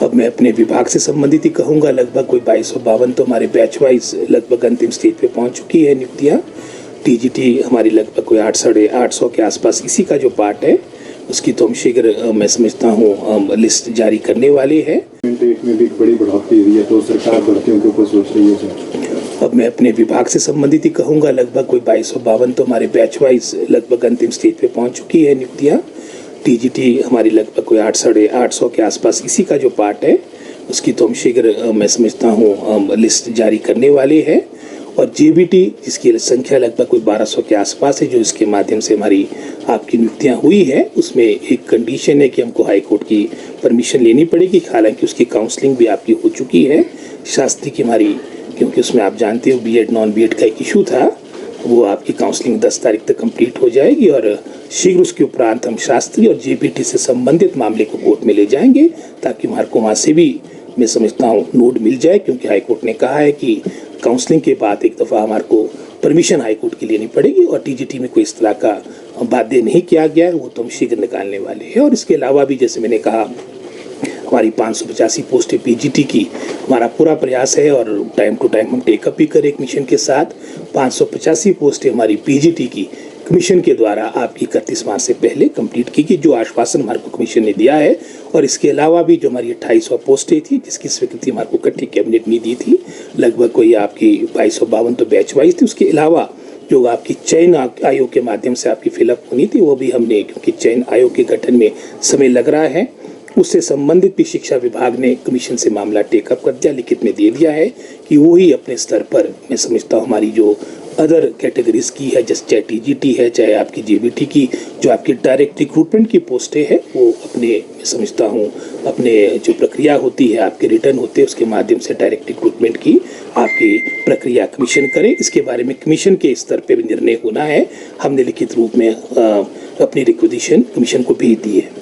अब मैं अपने विभाग से संबंधित ही कहूँगा, लगभग कोई 2252 तो हमारे बैच वाइज लगभग अंतिम स्टेज पे पहुँच चुकी है नियुक्तियाँ। टीजीटी हमारी लगभग कोई 800 के आसपास इसी का जो पार्ट है उसकी तो हम शीघ्र मैं समझता हूँ लिस्ट जारी करने वाले हैं। में भी बड़ी बढ़ोतरी हुई है तो सरकार भर्तियों के ऊपर सोच रही है सर। अब मैं अपने विभाग से संबंधित ही कहूँगा, लगभग कोई 2252 तो हमारे बैच वाइज लगभग अंतिम स्टेज पे पहुँच चुकी है नियुक्तियाँ। टीजीटी हमारी लगभग कोई 800 के आसपास इसी का जो पार्ट है उसकी तो हम शीघ्र मैं समझता हूँ लिस्ट जारी करने वाले हैं। और जेबीटी जिसकी संख्या लगभग कोई 1200 के आसपास है, जो इसके माध्यम से हमारी आपकी नियुक्तियाँ हुई है, उसमें एक कंडीशन है कि हमको हाई कोर्ट की परमिशन लेनी पड़ेगी। हालांकि उसकी काउंसलिंग भी आपकी हो चुकी है शास्त्री की हमारी, क्योंकि उसमें आप जानते हो बीएड नॉन बीएड का एक इशू था, वो आपकी काउंसलिंग 10 तारीख तक कंप्लीट हो जाएगी और शीघ्र उसके उपरांत हम शास्त्री और जेबीटी से संबंधित मामले को कोर्ट में ले जाएंगे ताकि हमारे को वहाँ से भी मैं समझता हूँ नोट मिल जाए। क्योंकि हाईकोर्ट ने कहा है कि काउंसलिंग के बाद एक दफ़ा हमारे को परमिशन हाईकोर्ट की लेनी पड़ेगी और टीजीटी में कोई इस तरह का बाध्य नहीं किया गया है, वो तो हम शीघ्र निकालने वाले हैं। और इसके अलावा भी जैसे मैंने कहा हमारी 585 पोस्टें पीजीटी की हमारा पूरा प्रयास है और टाइम टू टाइम हम टेकअप भी करें एक मिशन के साथ। 585 पोस्टें हमारी पीजीटी की कमीशन के द्वारा आपकी 31 मार्च से पहले कंप्लीट की गई, जो आश्वासन हमारे को कमीशन ने दिया है। और इसके अलावा भी जो हमारी 2800 पोस्टें थी जिसकी स्वीकृति हमारे को इकट्ठी कैबिनेट ने दी थी, लगभग कोई आपकी 2252 तो बैच वाइज थी। उसके अलावा जो आपकी चयन आयोग के माध्यम से आपकी फिलअप होनी थी वो भी हमने, क्योंकि चयन आयोग के गठन में समय लग रहा है, उससे संबंधित भी शिक्षा विभाग ने कमीशन से मामला टेकअप कर दिया, लिखित में दे दिया है कि वो ही अपने स्तर पर मैं समझता हूँ हमारी जो अदर कैटेगरीज की है, जैसे चाहे टीजीटी है चाहे आपकी जेबीटी की जो आपकी डायरेक्ट रिक्रूटमेंट की पोस्टें हैं, वो अपने मैं समझता हूँ अपने जो प्रक्रिया होती है आपके रिटर्न होते हैं उसके माध्यम से डायरेक्ट रिक्रूटमेंट की आपकी प्रक्रिया कमीशन करें। इसके बारे में कमीशन के स्तर पर निर्णय होना है। हमने लिखित रूप में अपनी रिक्वेजिशन कमीशन को भेज दी है।